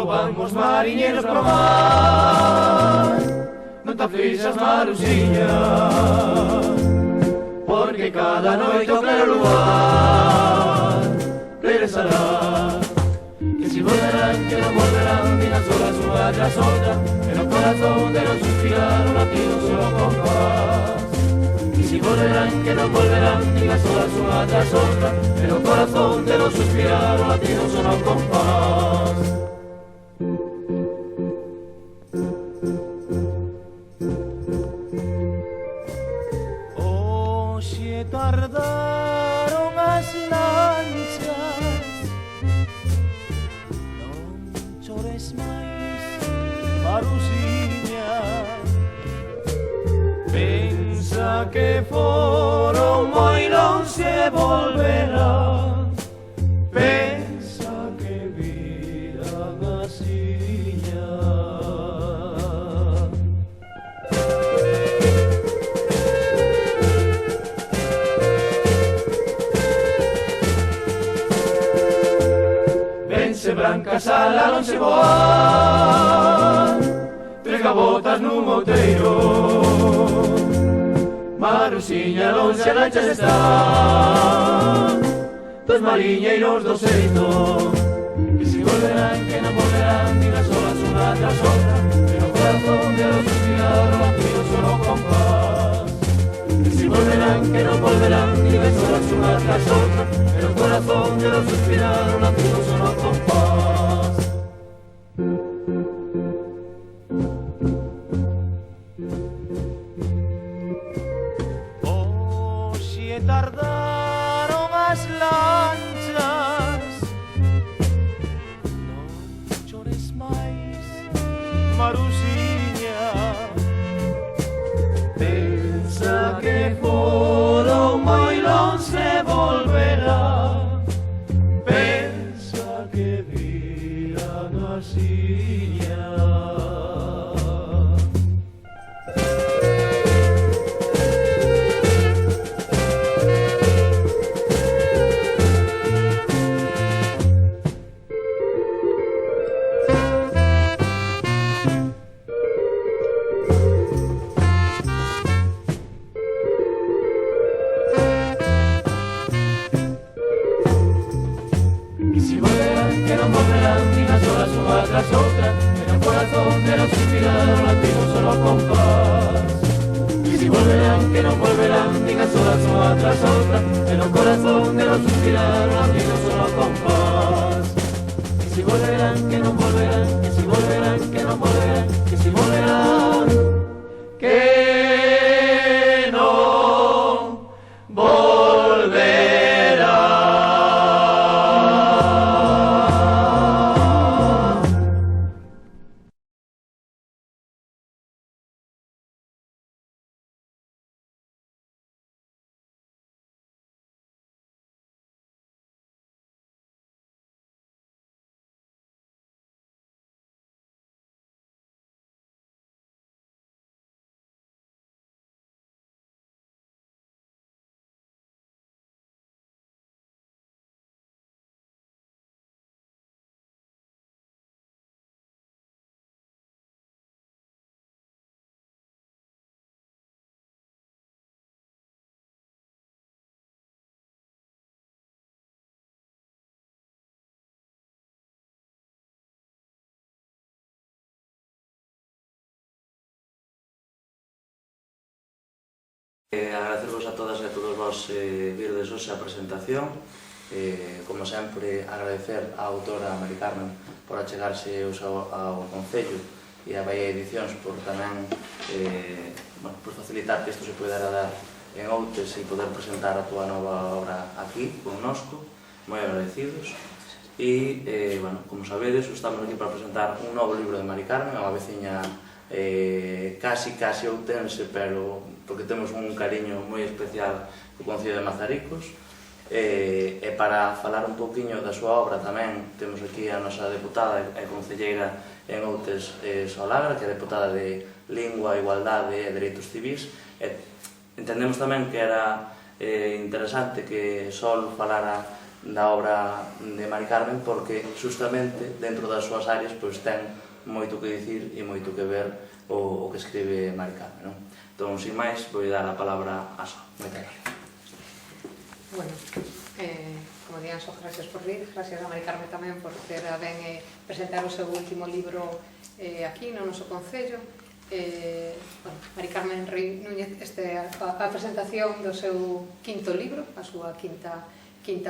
van os mariñeros pro mar. Non te aflixas, Marusiña, porque cada noite o claro luar regresará. Que si volverán, que non volverán, dinas horas unha tras outra, en o corazón de non suspirar o latido solo compás. Que si volverán, que non volverán, dinas horas unha tras outra, en o corazón de non suspirar o latido solo compás. Hoxe tardaron as lanchas, non chores máis, Marusiña. Pensa que foron moi lonxe e volverán, pensa que virán asiña. Vense brancas ala non se voar, tres gavotas nun outeiro. Marusiña, lonxe a lanchas están, dos mariñeiros do seito. Que si volverán, que non volverán, dinas horas unha tras outra, pero o corazón de los suspirar o latido solo compás. Que si volverán, que non volverán, dinas horas unha tras outra, pero o corazón de los suspirar o latido solo compás. Hoxe tardaron as lanchas, non chores máis, Marusiña. Pensa que foron moi lonxe e volverán, pensa que virán asiña. Que si volverán, que non volverán, dinas horas unha tras outra, en o corazón de non suspirar o latido solo compás. Que si volverán, que non volverán, dinas horas unha tras outra, en o corazón de non suspirar o latido solo compás. Que si volverán, que non volverán, que si volverán, que non volverán, que si volverán, que non volverán. Agradecervos a todas e a todos vos virdes hoxe a presentación. Como sempre, agradecer á autora Mari Carmen por achegarse ao Concello e a Bahía Edicións por tamén por facilitar que isto se pudera dar en Outes e poder presentar a túa nova obra aquí, connosco, moi agradecidos. E, como sabedes, estamos aquí para presentar un novo libro de Mari Carmen, a unha veciña casi outense, pero porque temos un cariño moi especial co Concello de Mazaricos. E para falar un pouquiño da súa obra tamén temos aquí a nosa deputada e concelleira en Outes, Solagra, que é deputada de Lingua, Igualdade e Dereitos Civís. Entendemos tamén que era interesante que Sol falara da obra de Mari Carmen, porque justamente dentro das súas áreas ten moito que dicir e moito que ver o que escribe Mari Carmen. Entón, sin máis, vou dar a palabra a Só. Moitas gracias. Bueno, como digan, Só, gracias por vir, gracias a Mari Carmen tamén por ter a ben presentar o seu último libro aquí no noso concello. Mari Carmen Rei Núñez, a presentación do seu quinto libro, a súa quinta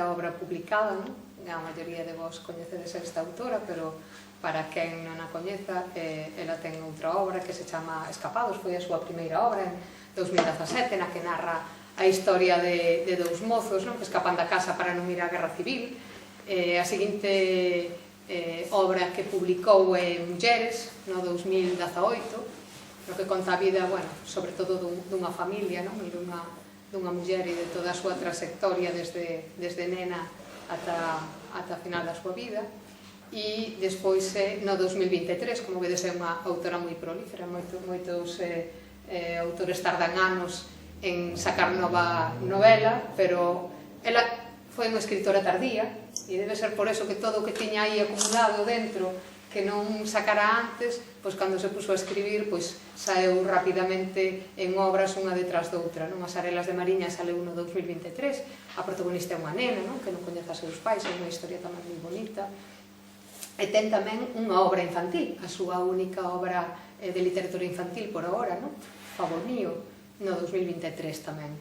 obra publicada, a maioría de vos coñecedes esta autora, pero para quen non a coñeza, ela ten outra obra que se chama Escapados, foi a súa primeira obra en 2017, na que narra a historia de dous mozos que escapan da casa para non ir á Guerra Civil. A seguinte obra que publicou é Mulleres, no 2018, no que conta a vida, sobre todo dunha familia, dunha muller e de toda a súa trayectoria desde nena ata a final da súa vida. E despois, no 2023, como vedes, é unha autora moi prolífera, moitos autores tardan anos en sacar nova novela, pero ela foi unha escritora tardía e debe ser por eso que todo o que tiña aí acumulado dentro que non sacara antes, pois cando se puso a escribir, pois saeu rapidamente en obras unha detrás doutra. As Arelas de Mariña saleu no 2023, a protagonista é unha nena que non coñece a seus pais, é unha historia tamén moi bonita. E ten tamén unha obra infantil, a súa única obra de literatura infantil por agora, Favor mío, no 2023 tamén.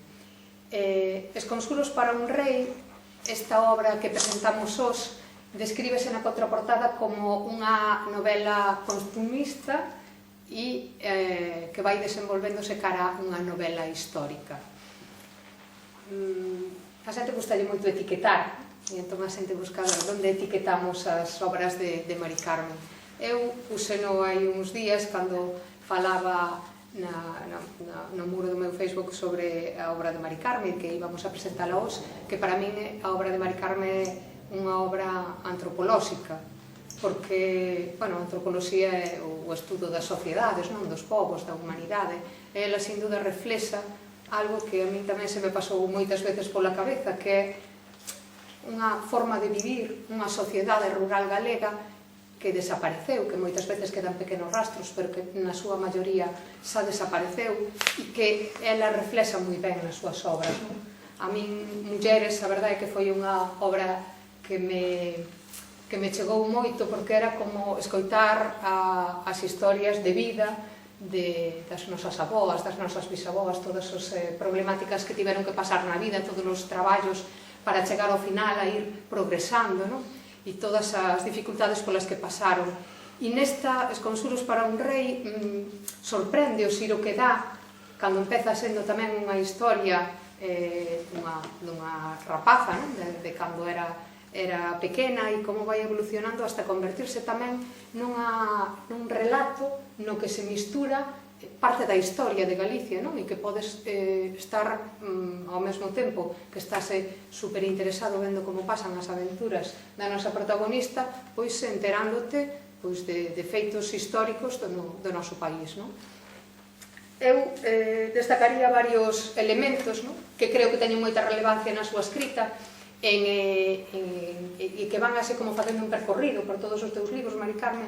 Esconsuros para un rei, esta obra que presentamos hoxe, descríbese na contraportada como unha novela costumista e que vai desenvolvéndose cara a unha novela histórica. A xente gustalle moito etiquetar, e entón a xente buscaba onde etiquetamos as obras de Mari Carmen. Eu puseno hai uns días cando falaba no muro do meu Facebook sobre a obra de Mari Carmen, que íbamos a presentala hoxe, que para min a obra de Mari Carmen é unha obra antropolóxica, porque, a antropoloxía é o estudo das sociedades, dos povos, da humanidade. Ela, sin duda, reflexa algo que a mí tamén se me pasou moitas veces pola cabeza, que é unha forma de vivir, unha sociedade rural galega que desapareceu, que moitas veces quedan pequenos rastros, pero que na súa maioría xa desapareceu, e que ela reflexa moi ben nas súas obras. A min, Mulleres, a verdade é que foi unha obra que me chegou moito, porque era como escoitar as historias de vida das nosas aboas, das nosas bisaboas, todas as problemáticas que tiveron que pasar na vida, todos os traballos para chegar ao final a ir progresando, e todas as dificultades polas que pasaron. E nesta Esconsuros para un rei sorprende o xiro que dá cando empeza sendo tamén unha historia dunha rapaza, de cando era pequena, e como vai evolucionando hasta convertirse tamén nun relato no que se mistura parte da historia de Galicia, e que podes estar ao mesmo tempo que estás super interesado vendo como pasan as aventuras da nosa protagonista, pois enterándote de feitos históricos do noso país. Eu destacaría varios elementos que creo que teñen moita relevancia na súa escrita e que van así como facendo un percorrido por todos os teus libros, Mari Carmen.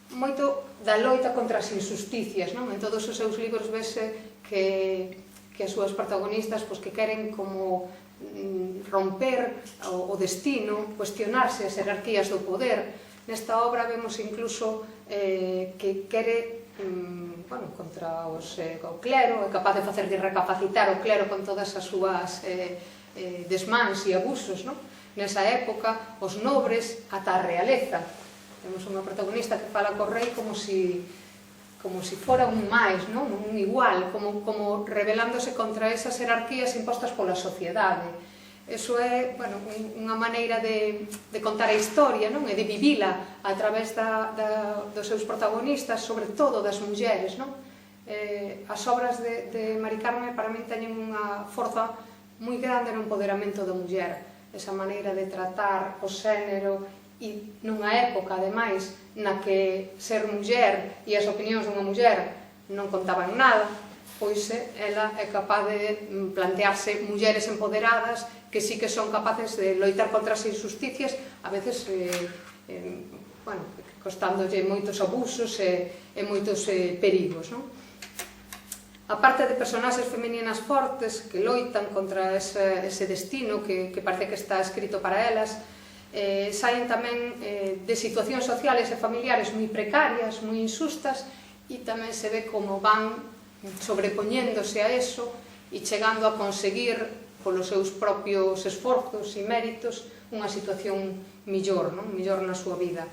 Moito da loita contra as injusticias, en todos os seus libros vese que as súas protagonistas que queren como romper o destino, cuestionarse as jerarquías do poder. Nesta obra vemos incluso que quere contra o clero, é capaz de facer de recapacitar o clero con todas as súas desmans e abusos. Nesa época, os nobres ata a realeza. Temos unha protagonista que fala co rei como si fora un máis, un igual, como rebelándose contra esas jerarquías impostas pola sociedade. Eso é unha maneira de contar a historia e de vivila a través dos seus protagonistas, sobre todo das mulleres. As obras de Mari Carmen para min teñen unha forza moi grande no empoderamento da muller, esa maneira de tratar o xénero, e nunha época, ademais, na que ser muller e as opinións dunha muller non contaban nada, pois ela é capaz de plantearse mulleres empoderadas que sí que son capaces de loitar contra as injusticias, a veces costándolle moitos abusos e moitos perigos, non? A parte de personaxes femininas fortes que loitan contra ese destino que parece que está escrito para elas, saen tamén de situacións sociales e familiares moi precarias, moi injustas, e tamén se ve como van sobrepoñéndose a eso e chegando a conseguir polos seus propios esforzos e méritos unha situación millor, mellor na súa vida.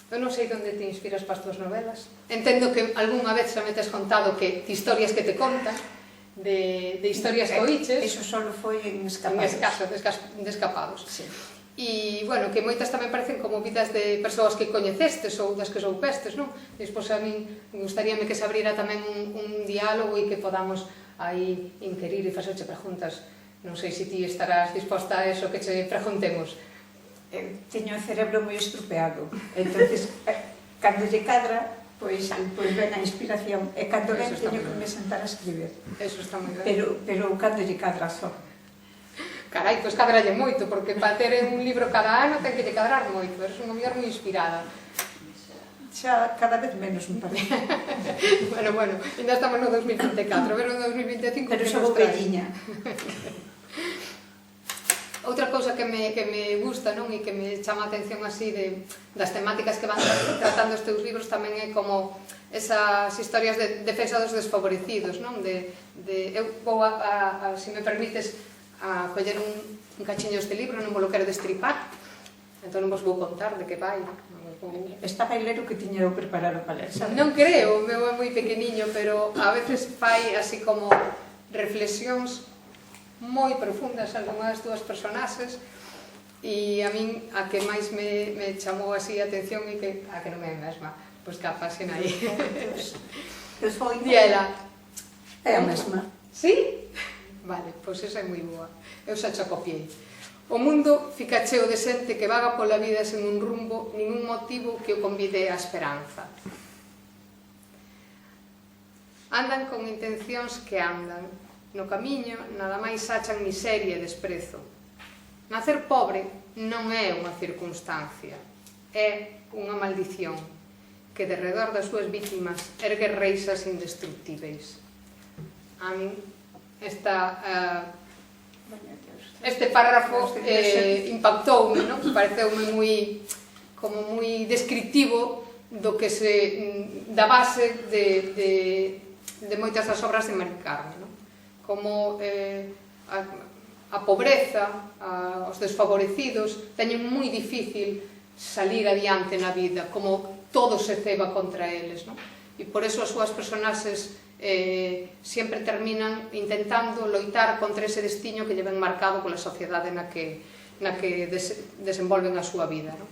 Eu non sei onde te inspiras para as tuas novelas. Entendo que algunha vez xa me tes contado que de historias que te contan, de historias que oíches. Eso solo foi en Escapados. De Escapados. E, bueno, que moitas tamén parecen como vidas de persoas que coñecestes ou das que soupestes, non? Despois a min gustaríame que se abrira tamén un diálogo e que podamos aí inquirir e facerche preguntas. Non sei se ti estarás disposta a eso que che preguntemos. Teño o cerebro moi estropeado, entonces cando lle cadra, pois ven a inspiración, e cando ven teño que me sentar a escribir. Eso está moi ben. Pero cando lle cadra só. Carai, pois cadralle moito, porque para ter un libro cada ano ten que lle cadrar moito, eres unha muller moi inspirada. Xa cada vez menos, me parece. Bueno, ainda estamos no 2024, pero no 2025... Pero xa vou velliña. Outra cousa que me gusta, non, e que me chama a atención así das temáticas que van tratando os teus libros tamén é como esas historias de defensa dos desfavorecidos, non? Eu vou, se me permites, a coller un cachiño este libro, non vos lo quero destripar, entón non vos vou contar de que vai. Estaba a ler o que tiña eu preparado para ler, sabes? Non creo, o meu é moi pequeniño, pero a veces fai así como reflexións moi profundas algunhas das túas personaxes, e a min a que máis me chamou así a atención e que a que non é a mesma, pois que apasen aí. Eu foi... E ela? É a mesma. Sí? Vale, pois esa é moi boa. Eu xa xa copiei. O mundo fica cheo de xente que vaga pola vida sen un rumbo, ningún motivo que o convide á esperanza. Andan con intencións que andan. No camiño nada máis achan miseria e desprezo. Nacer pobre non é unha circunstancia, é unha maldición que de redor das súas vítimas ergue reixas indestructíveis. A min este párrafo impactoume, non? Pareceume moi descriptivo do que da base de moitas das obras de Mari Carme, non? Como a pobreza, os desfavorecidos teñen moi difícil salir adiante na vida, como todo se ceba contra eles, non? E por eso as súas personaxes sempre terminan intentando loitar contra ese destino que lle ven marcado pola sociedade na que desenvolven a súa vida, non?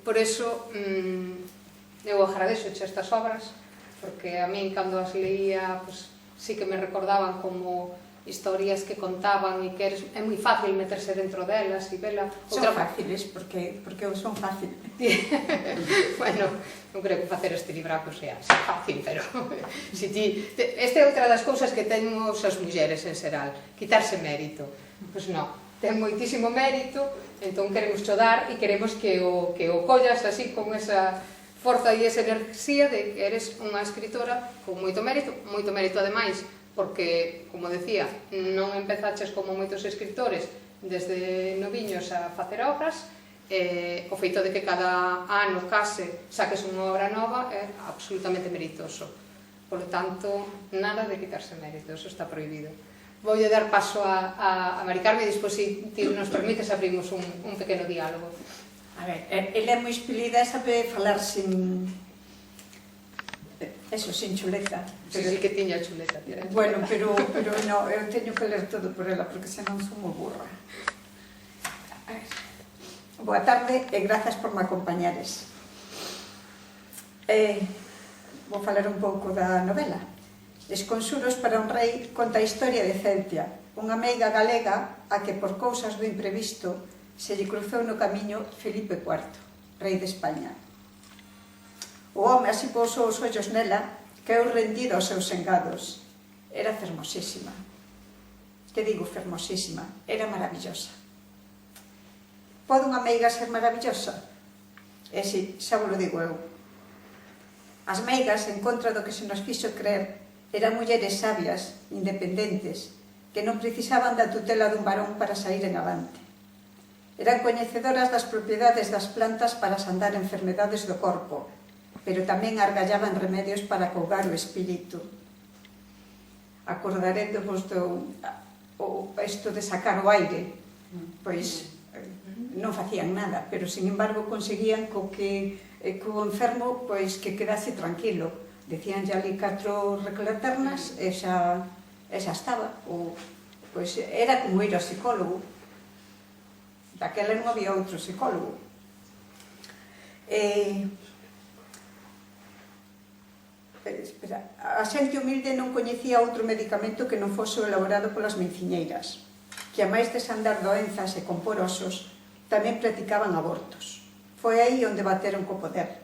Por eso eu agradeço estas obras, porque a min cando as leía sí que me recordaban como historias que contaban e que é moi fácil meterse dentro delas e vela. Son fáciles, porque eu son fácil. Bueno, non creo que facer este libraco sea fácil, pero esta é outra das cousas que temos as mulleres en xeral, quitarse mérito. Pois non, ten moitísimo mérito, entón queremos cho dar e queremos que o collas así con esa forza e esa enerxía de que eres unha escritora con moito mérito ademais, porque, como decía, non empezaches como moitos escritores desde noviños a facer obras, o feito de que cada ano case saques unha obra nova é absolutamente meritoso. Por lo tanto, nada de quitarse mérito, eso está prohibido. Voulle dar paso a Mari Carme e despois, se ti nos permites, abrimos un pequeno diálogo. A ver, ela é moi espelida, sabe falar sin chuleta. Sí, que tiña chuleta. Bueno, pero no, eu teño que ler todo por ela, porque senón son moi burra. Boa tarde e grazas por me acompañares. Vou falar un pouco da novela. Desconsuros para un rei conta a historia de Celtia, unha meiga galega a que por cousas do imprevisto se lle cruzou no camiño Felipe IV, rei de España. O home así pousou os ollos nela, quedou rendido aos seus engados. Era fermosísima. Que digo fermosísima? Era maravillosa. Pode unha meiga ser maravillosa? E si, xa vos lo digo eu. As meigas, en contra do que se nos fixo creer, eran mulleres sabias, independentes, que non precisaban da tutela dun varón para saíren avante. Eran coñecedoras das propiedades das plantas para sandar enfermedades do corpo, pero tamén argallaban remedios para acougar o espírito. Acordaréndovos do isto de sacar o aire, pois non facían nada, pero sin embargo conseguían co enfermo pois que quedase tranquilo. Decían ya ali 4 reclaternas e xa estaba. Pois era como ir ao psicólogo. Daquela non había outro psicólogo. A xente humilde non coñecía outro medicamento que non fose elaborado polas menciñeiras, que a máis de sandar doenzas e compor osos, tamén practicaban abortos. Foi aí onde bateron co poder.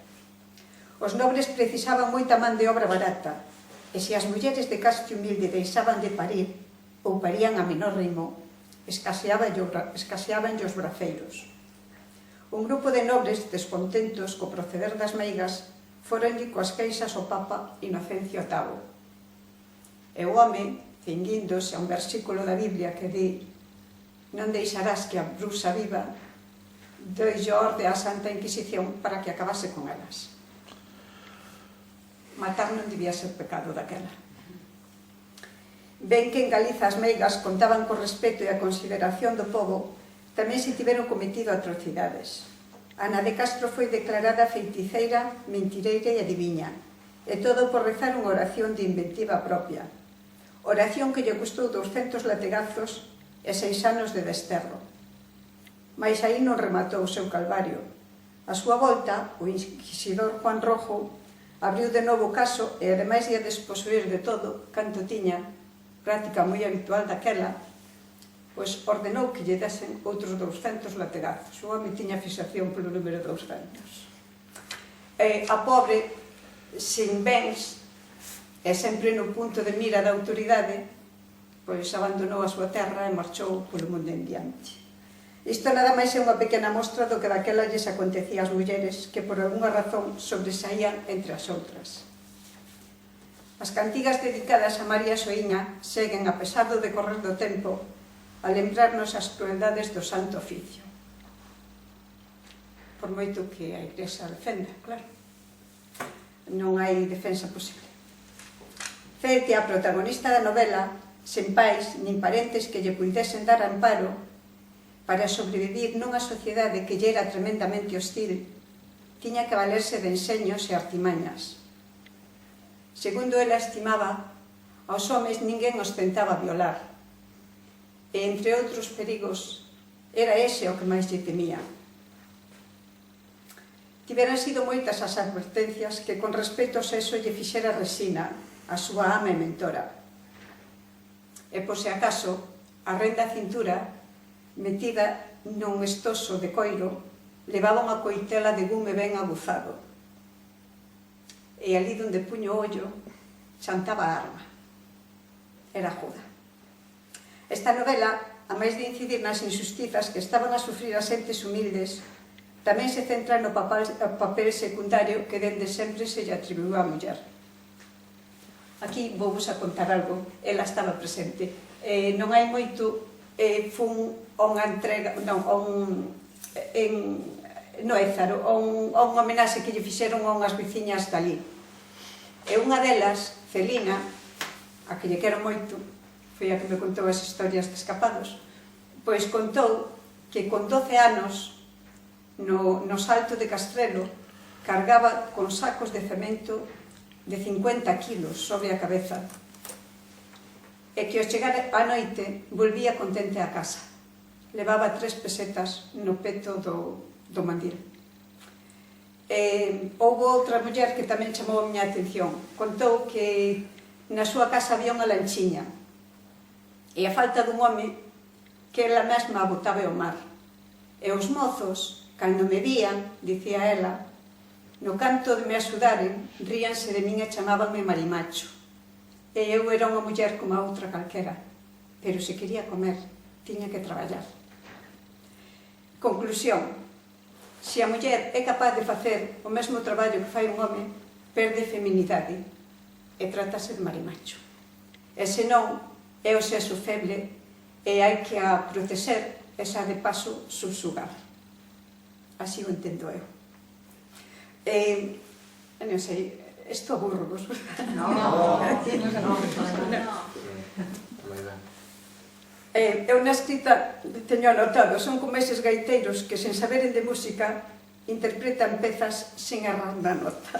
Os nobres precisaban moita man de obra barata, e se as mulleres de caste humilde deixaban de parir, ou parían a menor ritmo, escaseaban os braceiros. Un grupo de nobres descontentos co proceder das meigas foronlle coas queixas ao Papa Inocencio VIII. E o home, cinguíndose a un versículo da Biblia que di: non deixarás que a bruxa viva, doille orde á Santa Inquisición para que acabase con elas. Matar non debía ser pecado daquela. Ben que en Galiza as meigas contaban co respeto e a consideración do pobo, tamén se tiveron cometido atrocidades. Ana de Castro foi declarada feiticeira, mentireira e adiviña, e todo por rezar unha oración de inventiva propia. Oración que lle custou 200 lategazos e 6 anos de desterro. Mais aí non rematou o seu calvario. A súa volta, o inquisidor Juan Rojo abriu de novo o caso e, ademais de desposuir de todo canto tiña, práctica moi habitual daquela, pois ordenou que lle desen outros 200 lategazos. O home tiña fixación polo número 200. A pobre, sin bens, e sempre no punto de mira da autoridade, pois abandonou a súa terra e marchou polo mundo en diante. Isto nada máis é unha pequena mostra do que daquela lles acontecía ás mulleres que por algunha razón sobresaían entre as outras. As cantigas dedicadas a María Soíña seguen, a pesar do decorrer do tempo, a lembrarnos as crueldades do Santo Oficio. Por moito que a Igrexa defenda, claro. Non hai defensa posible. Cetia, a protagonista da novela, sen pais nin parentes que lle puidesen dar amparo para sobrevivir nunha sociedade que lle era tremendamente hostil, tiña que valerse de enseños e artimañas. Segundo ela estimaba, aos homes ninguén os tentaba violar, e entre outros perigos era ese o que máis lle temía. Tiveran sido moitas as advertencias que con respecto ao sexo lle fixera Resina, a súa ama e mentora. E por se acaso, a renda cintura, metida nun estoso de coiro, levaba unha coitela de gume ben aguzado. E ali donde puño o ollo, xantaba a arma. Era Juda. Esta novela, a máis de incidir nas injustizas que estaban a sufrir as entes humildes, tamén se centra no papel secundario que dende sempre se lle atribuiu á muller. Aquí vou vos a contar algo, ela estaba presente. Non hai moito, fun unha entrega, no Ézaro, unha homenaxe que lle fixeron a unhas veciñas dali. E unha delas, Celina, a que lle quero moito, foi a que me contou as historias de escapados, pois contou que con 12 anos, no Salto de Castrelo, cargaba con sacos de cemento de 50 kilos sobre a cabeza, e que ao chegar a noite volvía contente a casa. Levaba 3 pesetas no peto do mandil. Houve outra muller que tamén chamou a miña atención. Contou que na súa casa había unha lanchiña, e a falta dun home que ela mesma botaba ao mar. E os mozos, cando me vían, dicía ela, No canto de me axudaren, ríanse de min e chamábanme Marimacho. E eu era unha muller como a outra calquera, pero se quería comer, tiña que traballar. Conclusión: se a muller é capaz de facer o mesmo traballo que fai un home, perde feminidade e trátase de marimacho. E senón, é o sexo feble e hai que a protexer e xa de paso subsugar. Así o entendo eu. Non sei, isto aburro vos. No. Eu na escrita teño anotado, son como eses gaiteiros que sen saberen de música interpretan pezas sen errar na nota.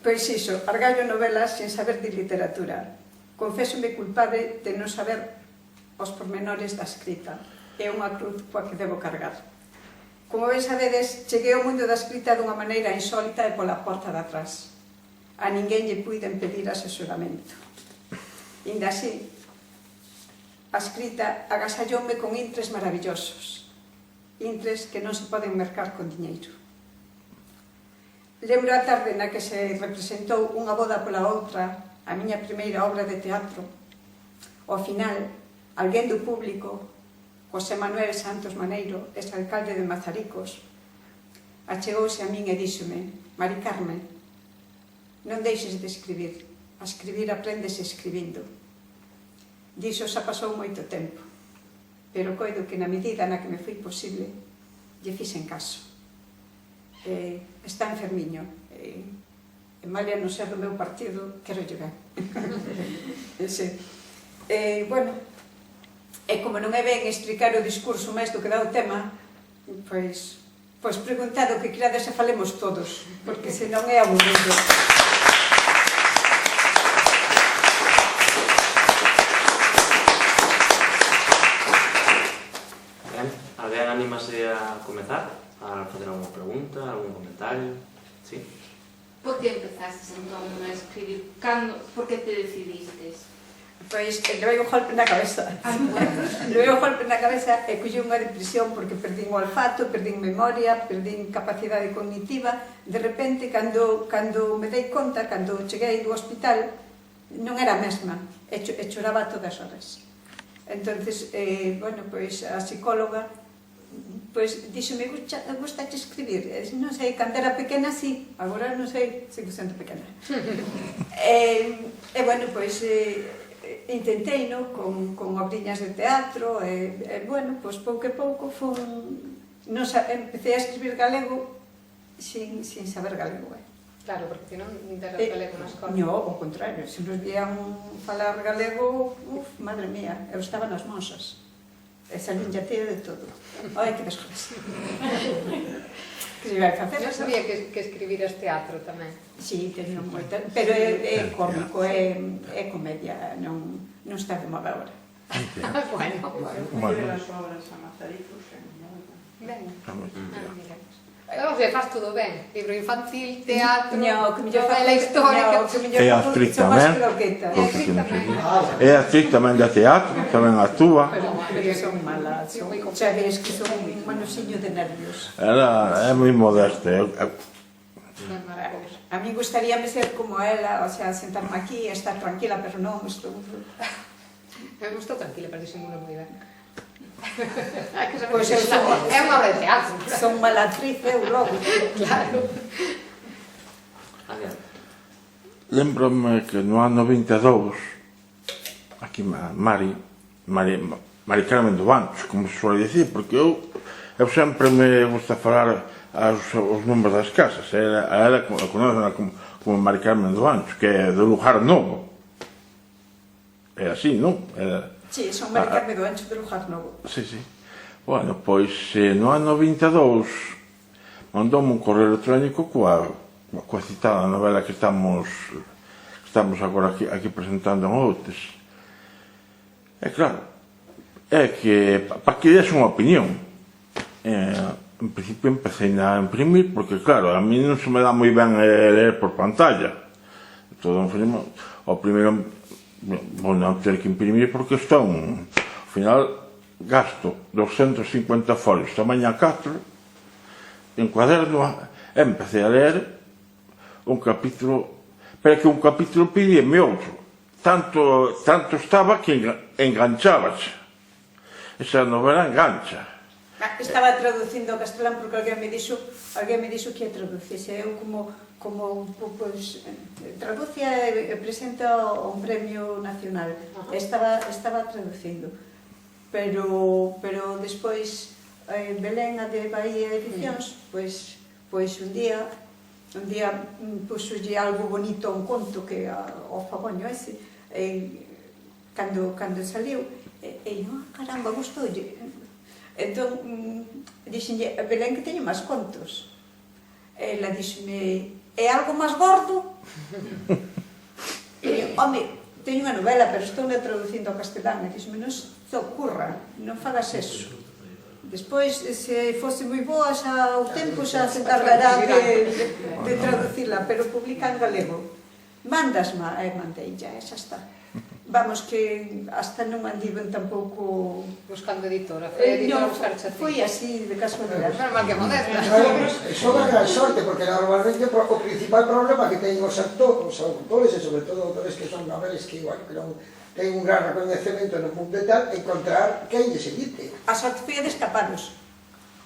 Pois iso, argallo novelas sen saber de literatura. Confésome culpable de non saber os pormenores da escrita. É unha cruz coa que debo cargar. Como ben sabedes, cheguei ao mundo da escrita dunha maneira insólita e pola porta de atrás. A ninguén lle puiden pedir asesoramento. Inda así, a escrita agasalloume con intres maravillosos. Intres que non se poden mercar con diñeiro. Lembro a tarde na que se representou unha boda pola outra, a miña primeira obra de teatro. Ao final, alguén do público, José Manuel Santos Maneiro, exalcalde de Mazaricos, achegouse a min e díxome: Mari Carmen, non deixes de escribir, a escribir apréndese escribindo. Dixo xa pasou moito tempo, pero coido que na medida na que me foi posible, lle fixen caso. Está enfermiño, e malia non ser do meu partido, quero lle ben. Bueno, e como non é ben explicar o discurso máis do que dá o tema, pois preguntado o que querades e falemos todos, porque senón é aburrido. Alguén anímase a comezar? A facer alguna pregunta, algún comentario? Sí? Por que empezaste entón a escribir? Por que te decidistes? Pois, levei un golpe na cabeza. Levei un golpe na cabeza e collei unha depresión porque perdín o olfato, perdín memoria, perdín capacidade cognitiva. De repente, cando me dei conta, cando cheguei do hospital, non era a mesma, e choraba a todas horas. Entonces, bueno, pois a psicóloga díxome: gustache escribir? Non sei, cando era pequena, sí, agora non sei, sigo sendo pequena. E bueno, pois intentei, no, con obriñas de teatro, e bueno, pois pouco a pouco empecé a escribir galego sin saber galego. Claro, porque non terás galego na escola. Non, ao contrario, se nos vían falar galego, madre mía, eu estaba nas monsas. E salín ya tía de todo. Ai, que desgracia. Que se vai facer? Non sabía que escribiras teatro tamén. Sí, teño moita, pero é cómico, é comedia, non está de moda agora. Bueno. As obras a Mazaricos, Ben. O sea, faz todo ben. Libro infantil, teatro, novela histórica. É actriz tamén. É actriz tamén de teatro, tamén actúa. Pero son malas, xa ves que son un manosiño de nervios. Ela é moi modesta. A mí gustaríame ser como ela, o sea, sentarme aquí e estar tranquila, pero non, estou... Me gustou tranquila, pero disimulo moi ben. Pois eu son... É unha obra de teatro. Son mala actriz, eu logo. Claro. Lembro-me que no ano 22, aquí Mari Carmen do Bancho, como se suele dicir, porque eu sempre me gusta falar os nombres das casas. A ela conocen como Mari Carmen do Bancho, que é do Lugar Novo. É así, non? Sí, son Mari Carmen do Bancho do Lugar Novo. Sí. Bueno, pois no ano 22 mandoume un correo electrónico coa citada novela que estamos agora aquí presentando en Outes. E claro, é que para que des unha opinión, en principio empecé a imprimir, porque claro, a mí non se me dá moi ben ler por pantalla. O primeiro vou non ter que imprimir porque ao final gasto 250 folios tamaño A4 en cuaderno empecé a ler un capítulo, pero que un capítulo pedíame outro. Tanto estaba que enganchábase. Esa novela engancha. Estaba traducindo ao castelán porque alguén me dixo que a traducese. Eu como pues, traduce e presenta un premio nacional. Estaba traducindo. Pero despois Belén, a de Bahía Edicións, pois un día puxolle algo bonito a un conto que ao fagoño ese, cando saliu, e caramba, gustoulle. Entón, dixenlle, Belén que teño máis contos. Ela dixeme, é algo máis gordo? E, home, teño unha novela, pero estou traducindo ao castelán. E dixeme, non se ocurra, non fagas eso. Despois, se fose moi boa, xa o tempo xa se encargará de traducila, pero publica en galego. Mandasma, mandei, xa está. Vamos, que hasta non andiven tampouco... Buscando editora, foi editora buscarche a ti. Foi así, de casualidade. Pero mal que modesta. Eso é gran sorte, porque normalmente o principal problema que teñen os autores, e sobre todo autores que son noveles que igual que non ten un gran reconhecemento no mundo e tal, encontrar quen lle seguite. A sorte foi de escaparos.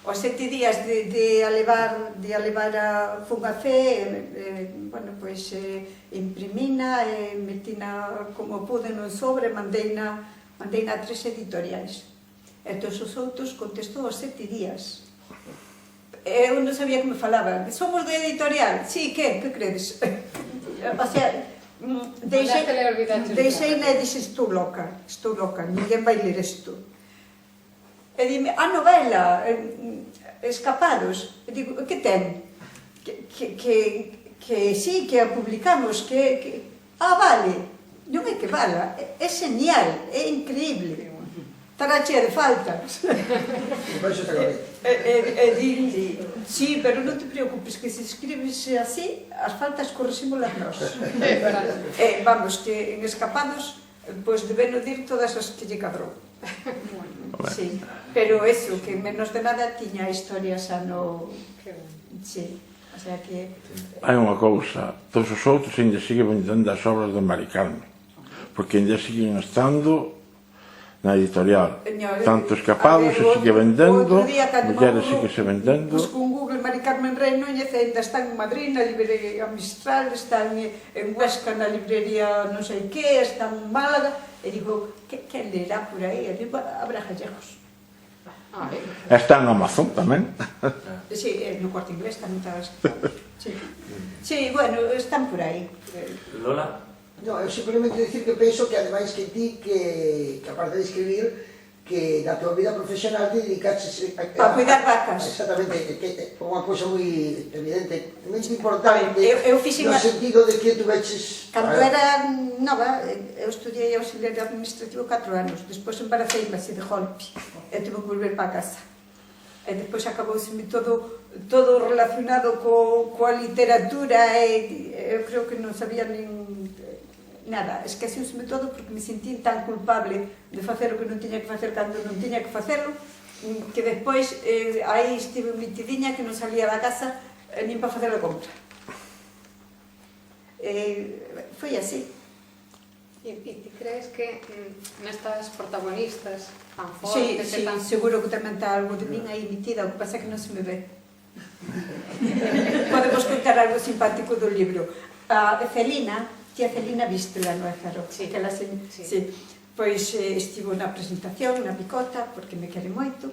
Os 7 días de alevar a Fungacé, bueno, pois imprimina, metina como pude no sobre, mandeina a 3 editoriais. E todos os outros contestou os 7 días. Eu non sabía que me falaban. Somos de editorial? Sí, que credes? O sea, deixei-na e dixes, estou loca, ninguén vai ler isto. E dime, a novela, Escapados, e digo, que ten? Que sí, que a publicamos, vale, non é que vala, é genial, é increíble, estará chea de faltas. E dille, sí, pero non te preocupes, que se escribes así, as faltas corrixímolas nós. Vamos, que en Escapados, pois debeno dir todas as que lle cadrou. Sí, pero eso, que menos de nada tiña historias a no... Sí, o sea que... Hai unha cousa, todos os outros ainda siguen vendendo as obras de Mari Carmen, porque ainda siguen estando na editorial. Tanto Escapados se sigue vendendo, Mulleres sigue se vendendo. Busco un Google Mari Carmen Rey Núñez, ainda están en Madrid, na librería Mistral, están en Huesca, na librería non sei que, están en Málaga, e digo, que lerá por aí? E digo, habrá gallegos. Está en Amazon tamén. Sí, no Corte Inglés tamén estaba escrito. Sí, bueno, están por aí. Lola? No, eu simplemente dicir que penso que ademais que ti, que aparte de escribir, que na tua vida profesional te dedicaches a cuidar vacas. Exactamente, que é unha cousa moi evidente, moi importante, no sentido de que tu veches... Cando era nova, eu estudiei auxiliar administrativo 4 anos, despois embaraceime así de golpe, e tuve que volver para casa. E despois acabouseme todo relacionado coa literatura, e eu creo que non sabía nin... nada, esqueceuseme todo porque me sentí tan culpable de facer o que non tiña que facer cando non tiña que facelo, que despois aí estive metidiña que non salía da casa nin para facer a compra. Foi así. E ti crees que nestas protagonistas tan fortes... Sí, seguro que tamén está algo de min aí metida, o que pasa é que non se me ve. Podemos contar algo simpático do libro. A Celina, tía Celina Vístela no Ézaro, que ela pois estivo na presentación, na Picota, porque me quere moito,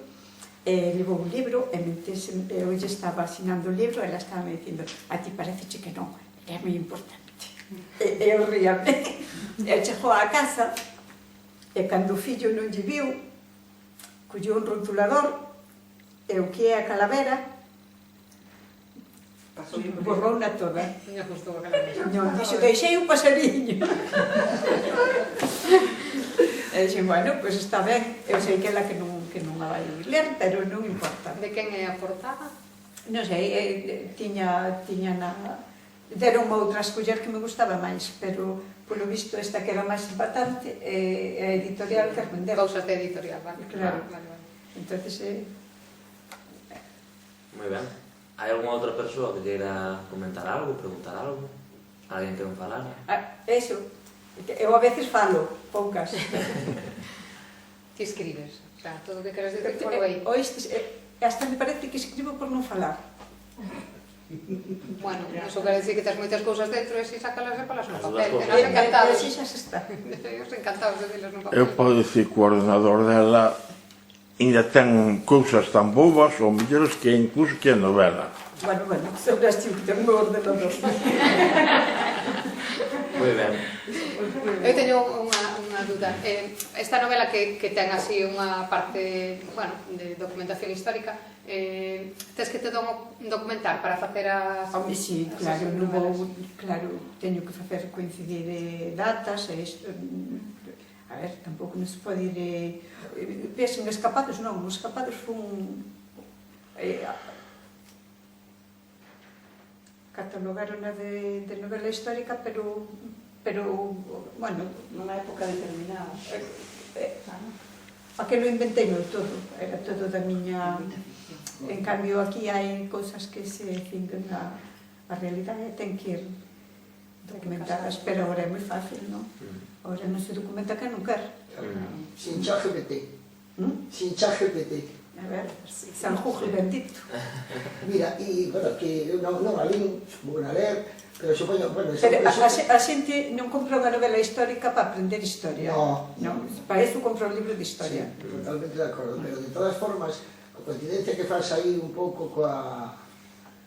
levou un libro, e mentres eu lle estaba asinando o libro, ela estaba me dicindo, a ti pareceche que non, é moi importante. E eu ríame. E chegou á casa, e cando o fillo non lle viu, colleu un rotulador, e o que é a calavera, borrou-na toda. Non gustou a calavera. Non, dixo, deixei un pasariño. E dixen, bueno, pois está ben. Eu sei que ela que non a vai ler, pero non importa. De quen é a portada? Non sei, tiña na... Deron outra escoller que me gustaba máis, pero polo visto esta que era máis impactante é a editorial Carmen Deu. Cousas de editorial, vale. Claro. Entonces, Moi ben. Hai alguna outra persoa que queira comentar algo, preguntar algo? Alguén que non falara? Eso, eu a veces falo, poucas. Ti escribes, o sea, todo o que queres dicir por aí. Hasta me parece que escribo por non falar. Bueno, iso quere dicir que tens moitas cousas dentro e si sacalas e palas no As papel. dúas E nos encantados. Así xa se está. Nos encantados de dilas no papel. Eu podo dicir que o ordenador dela ainda ten cousas tan bobas ou mellores que incluso que a novela. Bueno, sobre as que ten o meu ordenador. Moi ben. Eu teño unha duda. Esta novela que ten así unha parte, bueno, de documentación histórica, tes que te dou un documentar para facer as... Home, sí, claro, non vou, claro, teño que facer coincidir datas e isto, a ver, tampouco non se pode ir, vesen escapados, non, os escapados fun, catalogaron de novela histórica, pero, bueno, nunha época determinada. Aquilo inventei eu todo, era todo da miña... En cambio, aquí hai cousas que se cingan a realidade, ten que ir documentadas, pero agora é moi fácil, non? Agora non se documenta que non quer. Sin ChatGPT. Sin ChatGPT. A ver, San Google bendito. Mira, e, bueno, que eu non a lín, vou a ler, pero supoño, bueno... Pero a xente non compra unha novela histórica para aprender historia. Non. Para iso compra un libro de historia. Sí, totalmente de acordo, pero de todas formas, a coincidencia que faz aí un pouco coa...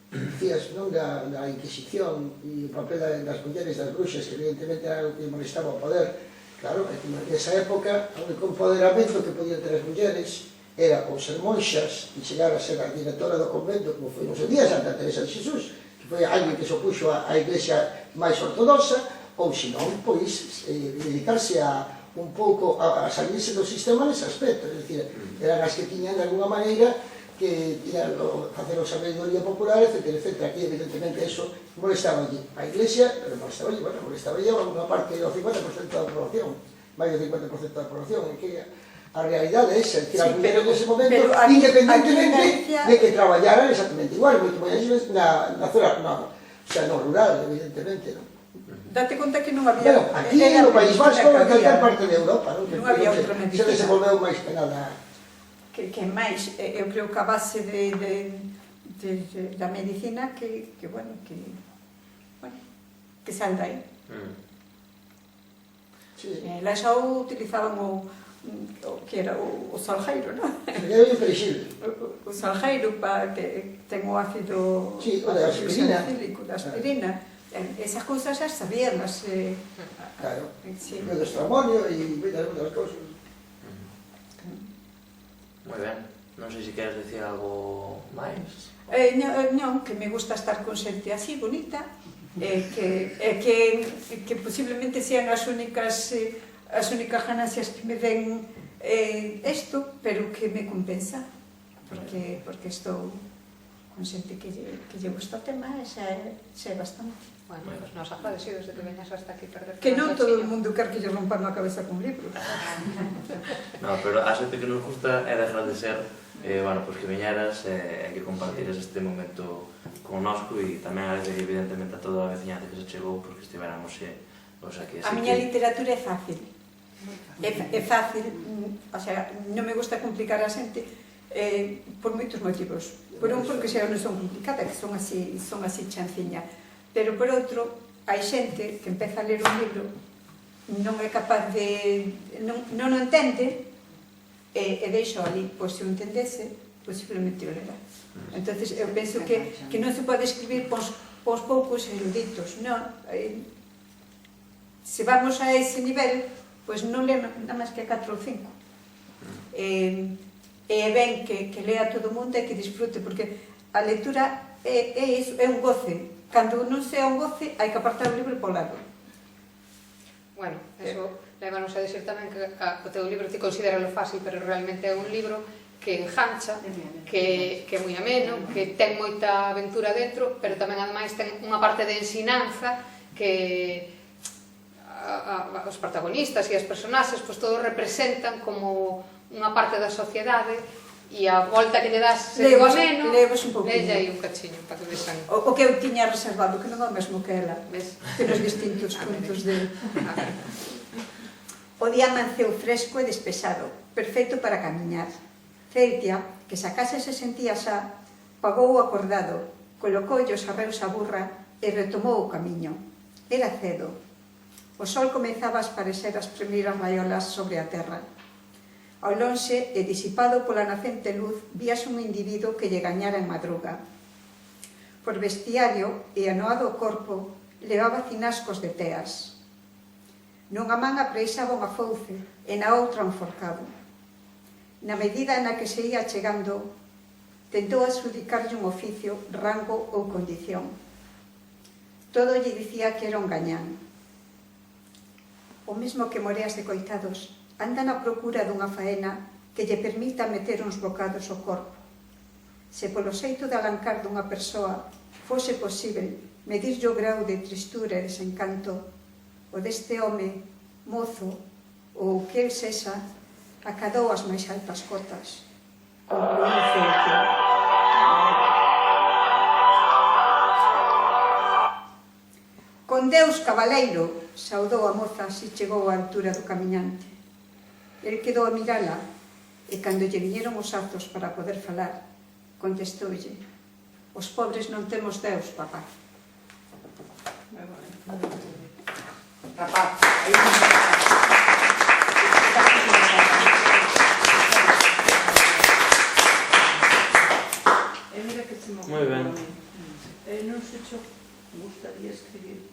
Dicías, non, da Inquisición e o papel das mulleres, das bruxas, que evidentemente era algo que molestaba o poder. Claro, nesa época, o único empoderamento que podían ter as mulleres era ou ser monxas e chegar a ser a directora do convento, como foi nos días Santa Teresa de Xesús, que foi alguén que se opuxo á iglesia máis ortodoxa, ou senón, pois, dedicarse a un pouco a salirse do sistema nese aspecto, é dicir, eran as que tiñan de alguna maneira que tiñan facer o sabedoría popular, etc. Aquí, evidentemente, eso molestaba allí. A iglesia, pero molestaba allí, bueno, molestaba allí a unha parte do 50% da población, máis do 50% da población, e que a realidade é esa, que as mulleres nese momento, independentemente de que traballaran exactamente igual, moito moi na zona, o sea, no rural, evidentemente, non? Date conta que non había... Bueno, aquí no País Vasco, en calquer parte de Europa, non? Non había outra medicina. Se desenvolveu máis que nada. Que máis, eu creo que a base da medicina que bueno, que sal dai. Lá xa utilizaban o que era o salgueiro, non? Era o imprexible. O salgueiro que ten o ácido... Sí, o da aspirina. Da aspirina. Esas cousas xa sabíamas. Claro, o do estramonio e moitas outras cousas. Moi ben. Non sei se queres dicir algo máis. Non, que me gusta estar con xente así, bonita, que posiblemente sean as únicas ganancias que me den isto, pero que me compensa, porque estou con xente que lle gusta o tema e xa é bastante. Bueno, pues nos agradecidos de que veñas hasta aquí perder. Que non todo o mundo quer que lle rompan a cabeza con libros. No, pero a xente que nos gusta é de agradecer bueno, pues que viñeras e que compartires este momento connosco e tamén agradecer evidentemente a toda a veciñanza que se chegou porque estivéramos aquí. A miña literatura é fácil. É fácil, o sea, non me gusta complicar a xente por moitos motivos. Por un, porque xa non son complicadas, que son así chanciña. Pero por outro, hai xente que empeza a ler un libro, non é capaz de... non o entende, e deixo ali, pois se o entendese, posiblemente o lera. Entón, eu penso que non se pode escribir pos poucos eruditos, non. Se vamos a ese nivel, pois non len nada máis que 4 ou 5. E ben que lea todo o mundo e que disfrute, porque a lectura é un goce. Cando non sea un goce, hai que apartar o libro por lado. Bueno, eso lévanos a decir tamén que o teu libro ti consideralo fácil, pero realmente é un libro que engancha, que é moi ameno, que ten moita aventura dentro, pero tamén ademais ten unha parte de ensinanza que os protagonistas e as personaxes pois todos representan como unha parte da sociedade e a volta que lle das sendo ameno, levas un pouquinho. lelle aí un cachiño para que vexan. O que eu tiña reservado, que non é o mesmo que ela, Ves? que nos distintos puntos de... O día amanceu fresco e despexado, perfecto para camiñar. Ceitia, que se a casa se sentía xa, pagou o acordado, colocou os arreos á burra e retomou o camiño. Era cedo. O sol comezaba a esparecer as primeiras raiolas sobre a terra. Ao lonxe, e disipado pola nacente luz, víase un individuo que lle gañara en madruga. Por vestiario e anoado o corpo, levaba cinascos de teas. Nunha man apreixaba unha fouce e na outra un forcado. Na medida na que se ia chegando, tentou adxudicarlle un oficio, rango ou condición. Todo lle dicía que era un gañán. O mesmo que moreas de coitados, anda na procura dunha faena que lle permita meter uns bocados ao corpo. Se polo xeito de alancar dunha persoa fose posible medirlle o grau de tristura e desencanto, o deste home, mozo, ou que el sexa, acadou as máis altas cotas. Concluíu Ceuta. Con Deus, cabaleiro, saudou a moza se chegou á altura do camiñante. El quedou a mirala e cando lle viñeron os azos para poder falar, contestoulle: os pobres non temos Deus, papá. Rapaz, mira que se me Moi ben. Non sei se gustaría escribir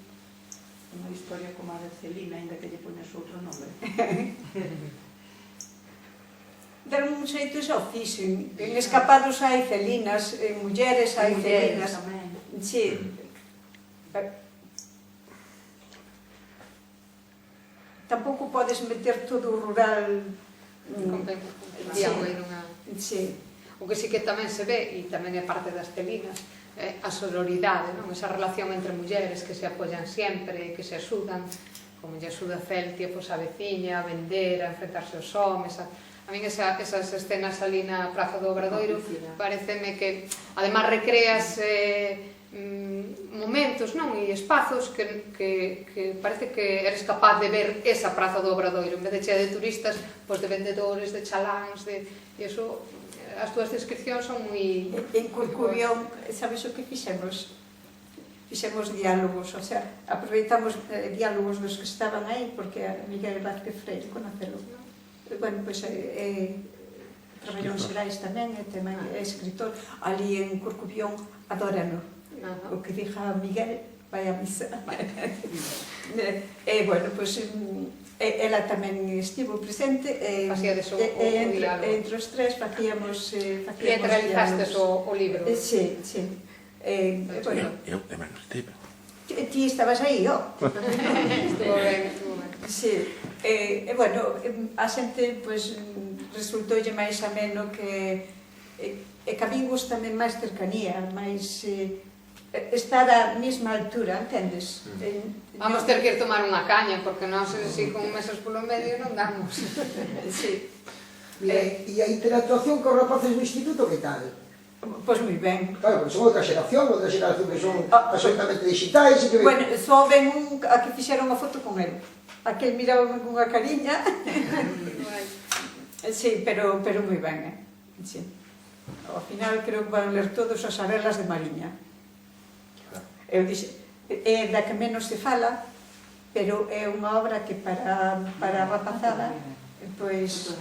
unha historia como a de Celina, ainda que lle poñas outro nome. de un xeito xa o fixen. En Escapados hai celinas, en mulleres hai celinas. Sí. Tampouco podes meter todo o rural... Sí. O que sí que tamén se ve, e tamén é parte das celinas, a sororidade, non? Esa relación entre mulleres que se apoian sempre, que se axudan, como lle axuda Celtia, pois a veciña, a vender, a enfrentarse aos homes, a min esas escenas ali na Praza do Obradoiro pareceme que además recreas momentos, non? E espazos que parece que eres capaz de ver esa Praza do Obradoiro en vez de chea de turistas, pois de vendedores, de chaláns, e iso, as túas descripcións son moi... En Corcubión, sabes o que fixemos? Fixemos diálogos, o sea, aproveitamos diálogos dos que estaban aí, porque a Miguel Vázquez Freire conocelo. Bueno, pois traballou en Xerais tamén, tamén é escritor. Ali en Corcubión adórano. O que dixa Miguel vai a misa. Bueno, pois ela tamén estivo presente. Facíades o diálogo. Entre os tres facíamos teatralizastes o libro. Sí, sí. Bueno, Eu tamén estive. Ti estabas aí, ó. Estuvo ben, estuvo ben. Sí, bueno, a xente pois, resultoulle máis ameno que a min gustame máis cercanía, máis estar á mesma altura, entendes? Vamos ter que ir tomar unha caña, porque nós, si con mesas polo medio, non damos. Sí. E a interactuación con rapaces do instituto, que tal? Pois moi ben. Claro, porque son outra xeración que son absolutamente digitais e que... Bueno, só ven a que fixeron a foto con el. Aquel miraba con unha cariña. Sí, pero moi ben, sí. Ao final creo que van ler todos as arelas de Mariña. Eu dixe, é da que menos se fala, pero é unha obra que para a rapazada, pois,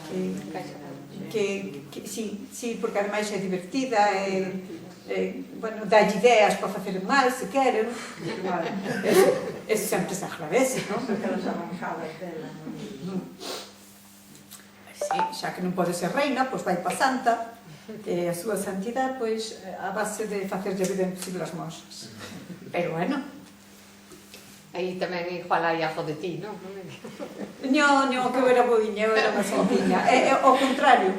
que sí, porque ademais é divertida, bueno, dalle ideas para facer mal, se queren. Eso sempre se agradece, non? Aquelas avanzadas dela. Sí, xa que non pode ser reina, pois vai pa santa, e a súa santidade, pois, a base de facerlle vida imposible as mosas. Pero, bueno. Aí tamén igual hai algo de ti, non? Non, que eu era boiña, eu era unha santiña. Ao contrario,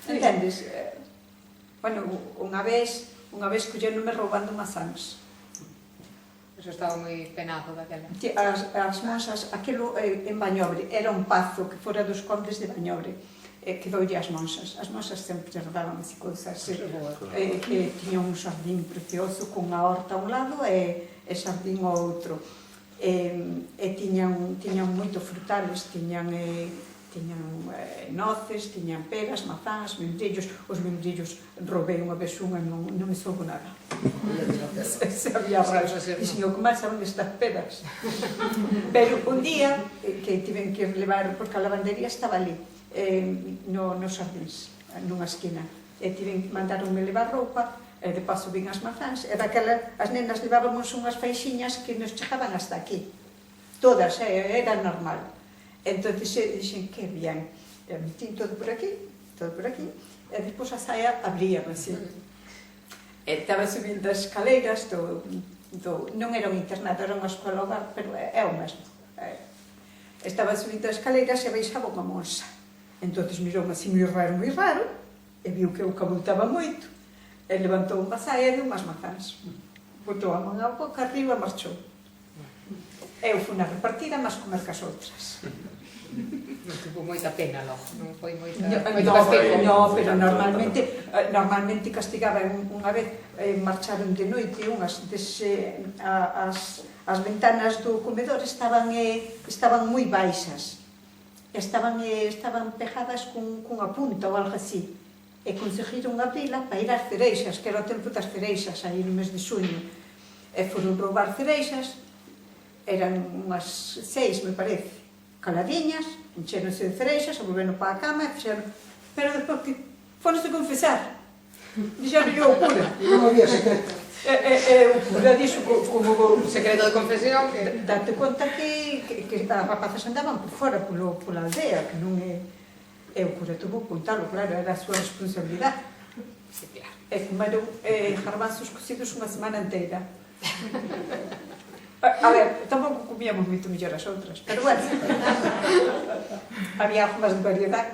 entendes? Bueno, unha vez colléronme roubando mazás. Eso estaba moi penado daquela. As mosas, aquilo en Bañobre, era un pazo que fora dos condes de Bañobre. quedoulle as monsas. As monsas sempre herdaban así cousas. Tiñan un xardín precioso cunha horta a un lado e xardín ao outro. Tiñan moito frutales, tiñan noces, tiñan peras, mazás, membrillos. Os membrillos roubei unha vez unha e non me soubo nada. Se había raro. Dixen, o que máis saben estas peras. Pero un día que tiven que levar, porque a lavandería estaba ali, nos xardíns, nunha esquina, e mandaronme levar roupa, e de paso vin as mazás, e daquela as nenas levábamos unhas faixiñas que nos chegaban hasta aquí, todas, era normal. Entón dixen, que bien, metín todo por aquí, e depois a saia abríame así. Estaba subindo as escaleiras, non era un internado, era unha escola hogar, pero é o mesmo. Estaba subindo as escaleiras e baixaba unha monsa. Entón mirou-me así moi raro, e viu que eu cabultaba moito, e levantou unha saia e deu unhas mazás. Botou a man á boca arriba e marchou. Eu fui na repartida, mas comer cas outras. Non tuvo moita pena logo, non foi moito castigo. No, pero normalmente castigaban unha vez, marcharon de noite unhas, as ventanas do comedor estaban moi baixas. Estaban pegadas cunha punta ou algo así, e conseguiron abrila para ir ás cereixas, que era o tempo das cereixas, aí no mes de xuño, e foron roubar cereixas, eran unhas 6, me parece, caladiñas, encheronse de cereixas, volveron para a cama e fixeron, pero despois que foronse confesar, dixeron yo o cura. Non había secreto. O cura dixo como un secreto de confesión, date conta que as rapazas andaban por fora, pola aldea, que non é... E o cura tuvo que contarlo, claro, era a súa responsabilidade. E comeron garbanzos cocidos unha semana inteira. A ver, tampouco comíamos moito mellor as outras, pero bueno, había algo máis de variedade.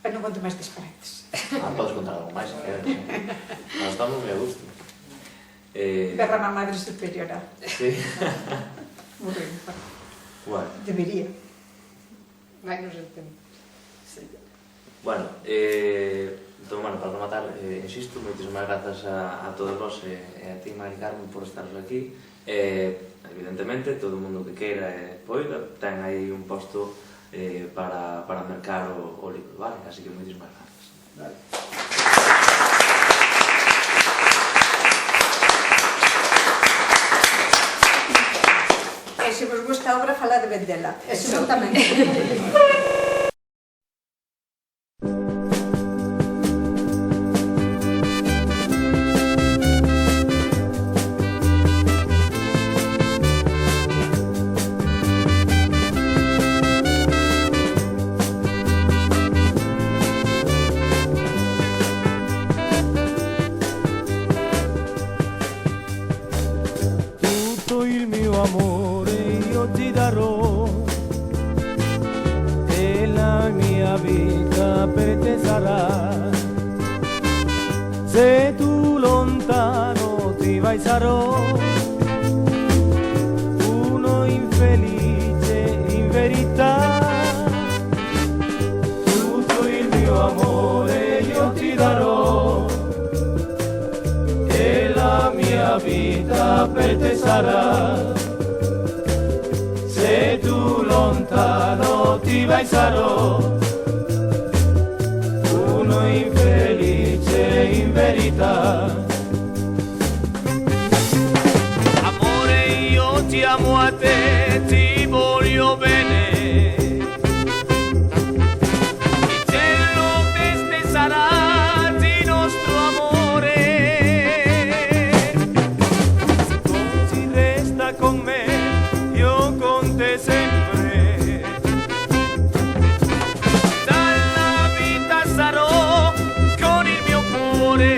E non conto máis disparates. Podes contar algo máis, nós estamos moi a gusto. Derrama madre superiora. Sí. Moi ben. Bueno. Debería. Vai, non sei o tempo. Bueno, entón, para rematar, insisto, moitísimas grazas a todos vos e a ti, Mari Carmen, por estaros aquí. Evidentemente, todo o mundo que queira e poida, ten aí un posto para mercar o libro, vale? Así que moitísimas grazas. Vale. E se vos gusta a obra, falade ben dela. E se non tamén. Tutto il mio amore io ti darò e la mia vita per te sarà. Se tu lontano ti vai sarò uno infelice in verità. Tutto il mio amore io ti darò e la mia vita per te sarà. Se tu lontano ti vai sarò uno infelice in verità. Amore, io ti amo a te, ti voglio bene. Il cielo feste sarà di nostro amore. Se così resta con me, io con te sempre. Dalla vita sarò con il mio cuore.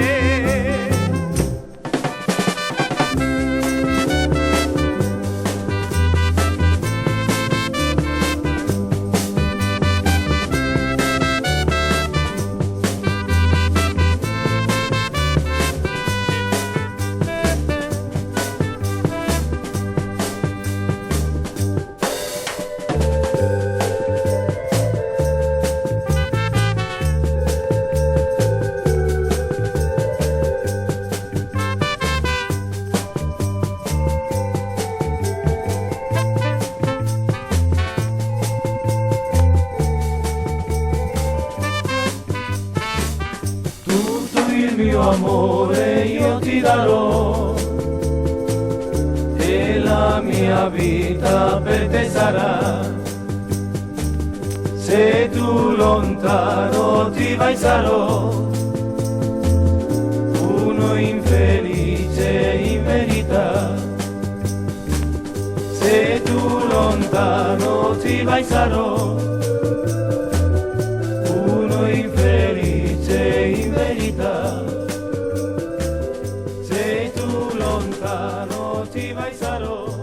amore io ti darò, e la mia vita per te sarà. Se tu lontano ti vai sarò, uno infelice in verità. Se tu lontano ti vai sarò, uno infelice in verità. Se tu lontano ti vai sarò,